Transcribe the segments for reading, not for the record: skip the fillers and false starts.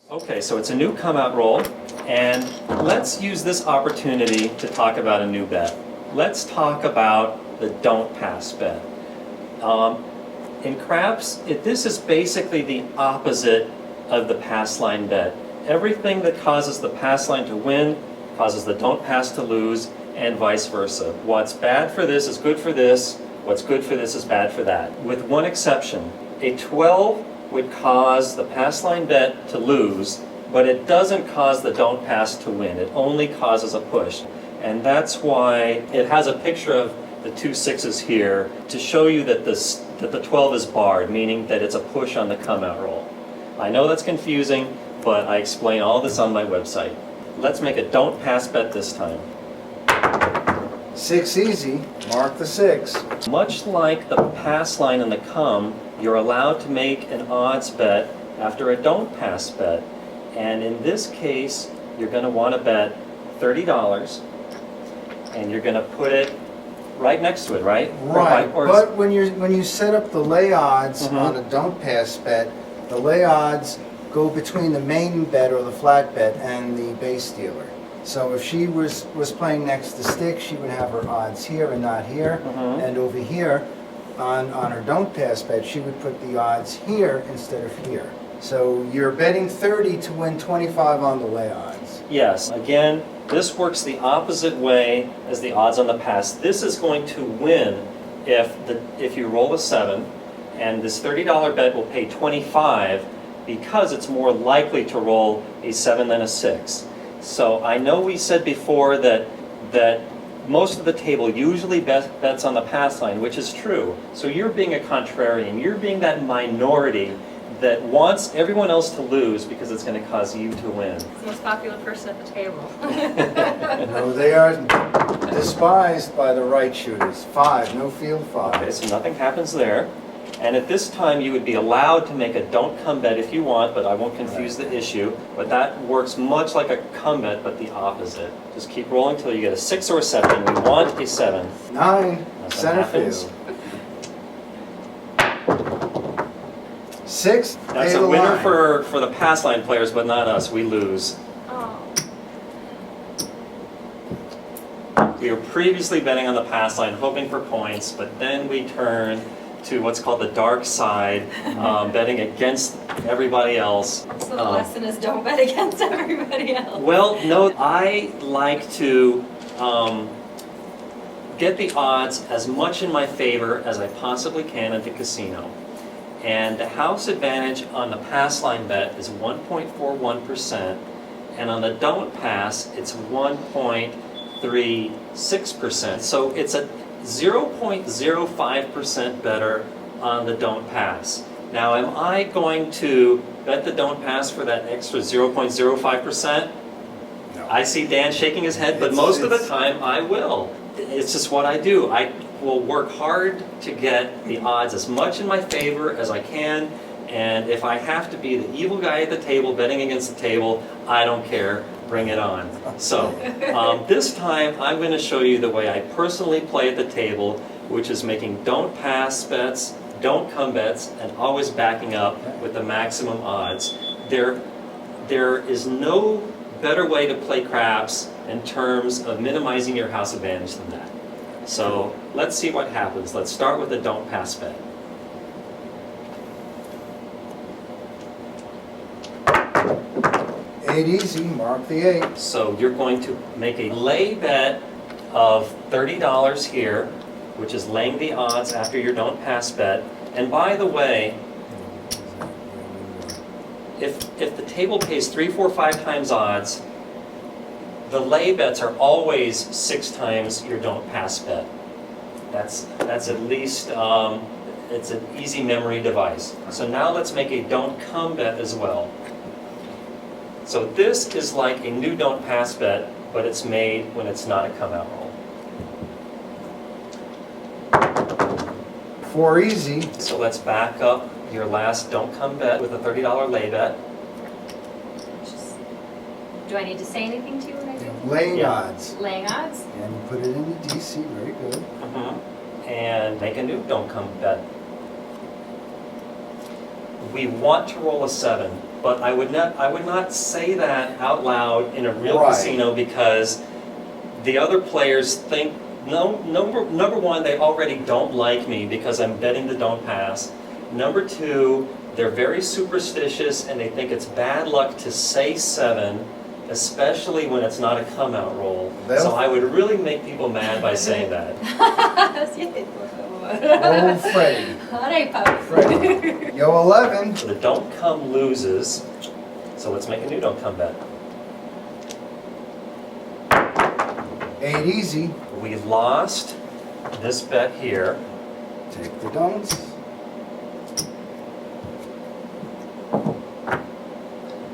Okay, so it's a new come out roll, and let's use this opportunity to talk about a new bet. Let's talk about the don't pass bet. In craps, this is basically the opposite of the pass line bet. Everything that causes the pass line to win causes the don't pass to lose, and vice versa. What's bad for this is good for this, what's good for this is bad for that. With one exception, a 12 would cause the pass line bet to lose, but it doesn't cause the don't pass to win. It only causes a push. And that's why it has a picture of the two sixes here to show you that the 12 is barred, meaning that it's a push on the come out roll. I know that's confusing, but I explain all this on my website. Let's make a don't pass bet this time. 6 easy, mark the 6. Much like the pass line and the come, you're allowed to make an odds bet after a don't pass bet. And in this case, you're going to want to bet $30, and you're going to put it right next to it, right? Right, Or but when you set up the lay odds on a don't pass bet, the lay odds go between the main bet or the flat bet and the base dealer. So if she was playing next to stick, she would have her odds here and not here. And over here, on her don't pass bet, she would put the odds here instead of here. So you're betting 30 to win 25 on the lay odds. Yes, again, this works the opposite way as the odds on the pass. This is going to win if you roll a 7, and this $30 bet will pay 25 because it's more likely to roll a 7 than a 6. So I know we said before that most of the table usually bets on the pass line, which is true. So you're being a contrarian. You're being that minority that wants everyone else to lose because it's going to cause you to win. It's the most popular person at the table. No, they are despised by the right shooters. 5, no field 5. Okay, so nothing happens there. And at this time, you would be allowed to make a don't come bet if you want, but I won't confuse the issue. But that works much like a come bet, but the opposite. Just keep rolling until you get a 6 or a 7. We want a 7. 9, Nothing center happens. field. 6, That's pay a the winner line. for the pass line players, but not us. We lose. Oh, We were previously betting on the pass line, hoping for points, but then we turn to what's called the dark side, betting against everybody else. so the lesson is don't bet against everybody else. Well, no, I like to get the odds as much in my favor as I possibly can at the casino. And the house advantage on the pass line bet is 1.41%, and on the don't pass, it's 1.36%. So it's a 0.05% better on the don't pass. Now, am I going to bet the don't pass for that extra 0.05%? No. I see Dan shaking his head, but It's- most of the it's- time I will. It's just what I do. I will work hard to get the odds as much in my favor as I can, and if I have to be the evil guy at the table betting against the table, I don't care. Bring it on. So this time I'm going to show you the way I personally play at the table, which is making don't pass bets, don't come bets, and always backing up with the maximum odds. There is no better way to play craps in terms of minimizing your house advantage than that. So let's see what happens. Let's start with the don't pass bet. Eight easy, mark the 8. So you're going to make a lay bet of $30 here, which is laying the odds after your don't pass bet. And by the way, if the table pays 3, 4, 5 times odds, the lay bets are always 6 times your don't pass bet. That's at least, it's an easy memory device. So now let's make a don't come bet as well. So this is like a new don't pass bet, but it's made when it's not a come out roll. 4 easy, So let's back up your last don't come bet with a $30 lay bet. Do I need to say anything to you when I do laying Yeah. odds. laying odds? And you put it into DC, very good. And make a new don't come bet. We want to roll a 7, but I would not say that out loud in a real Right. casino because the other players think, no, number one, they already don't like me because I'm betting the don't pass. Number two, they're very superstitious and they think it's bad luck to say 7, especially when it's not a come out roll. They'll- So I would really make people mad by saying that. Roll Freddie. Alright, Pop. Freddie. Yo, 11. So the don't come loses, so let's make a new don't come bet. 8 easy. We lost this bet here. Take the don'ts.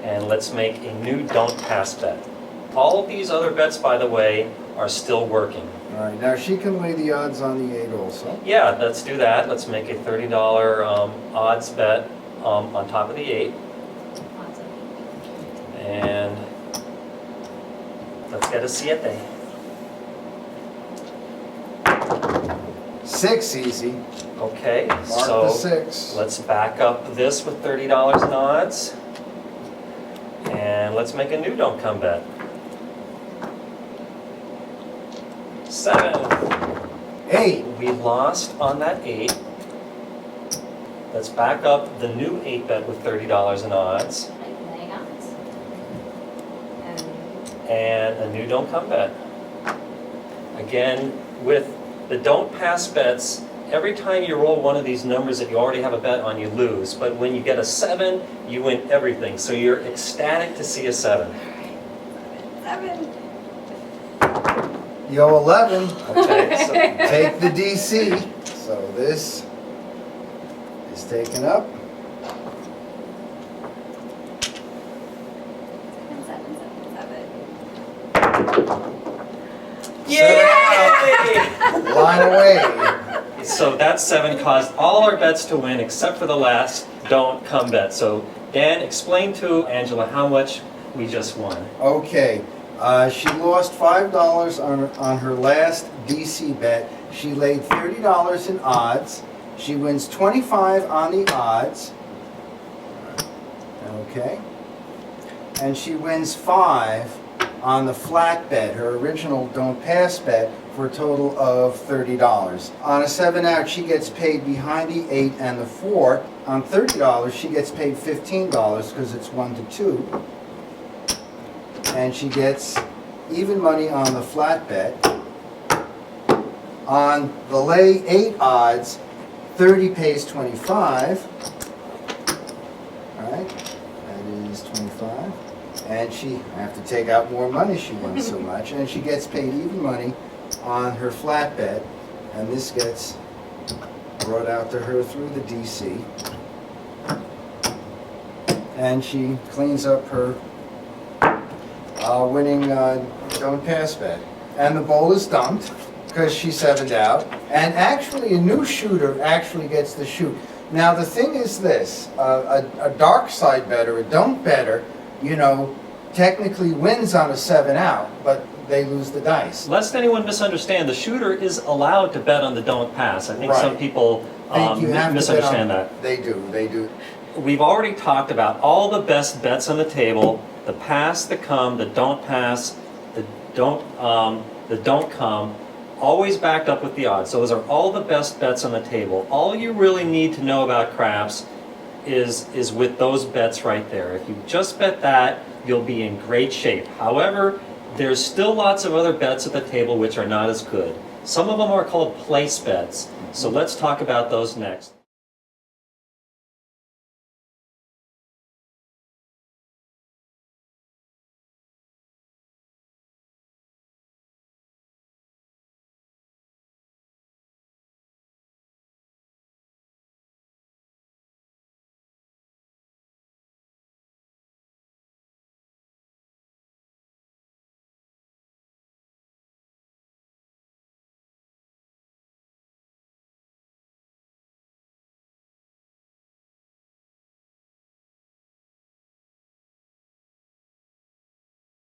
And let's make a new don't pass bet. All of these other bets, by the way, are still working. All right, now she can lay the odds on the 8 also. Yeah, let's do that. Let's make a $30 odds bet on top of the 8. Awesome. And let's get a 7. 6 easy. Okay, Mark the so 6. let's back up this with $30 in odds. And let's make a new don't come bet. 7. 8. We lost on that 8. Let's back up the new 8 bet with $30 in odds. Laying odds. And And a new don't come bet. Again, with the don't pass bets, every time you roll one of these numbers that you already have a bet on, you lose. But when you get a 7, you win everything. So you're ecstatic to see a 7. 7. Yo, 11. Okay, so Take the DC. So this is taken up. 7. yay! Line away. So that 7 caused all our bets to win except for the last don't come bet. So Dan, explain to Angela how much we just won. Okay. She lost $5 on her last DC bet. She laid $30 in odds. She wins 25 on the odds. Okay. And she wins 5 on the flat bet, her original don't pass bet, for a total of $30. On a 7 out, she gets paid behind the 8 and the 4. On $30, she gets paid $15 because it's 1 to 2. And she gets even money on the flat bet. On the lay 8 odds, 30 pays 25. All right, that is 25. And I have to take out more money, she won so much. And she gets paid even money on her flat bet. And this gets brought out to her through the DC. And she cleans up her winning don't pass bet. And the bowl is dumped because she 7'd out. And actually a new shooter actually gets the shoot. Now the thing is this, a dark side better, a don't better, you know, technically wins on a 7 out, but they lose the dice. Lest anyone misunderstand, the shooter is allowed to bet on the don't pass. I think some Right. people Think you have to bet misunderstand on- that. They do. We've already talked about all the best bets on the table: the pass, the come, the don't pass, the don't come, always backed up with the odds. So those are all the best bets on the table. All you really need to know about craps is with those bets right there. If you just bet that, you'll be in great shape. However, there's still lots of other bets at the table which are not as good. Some of them are called place bets. So let's talk about those next.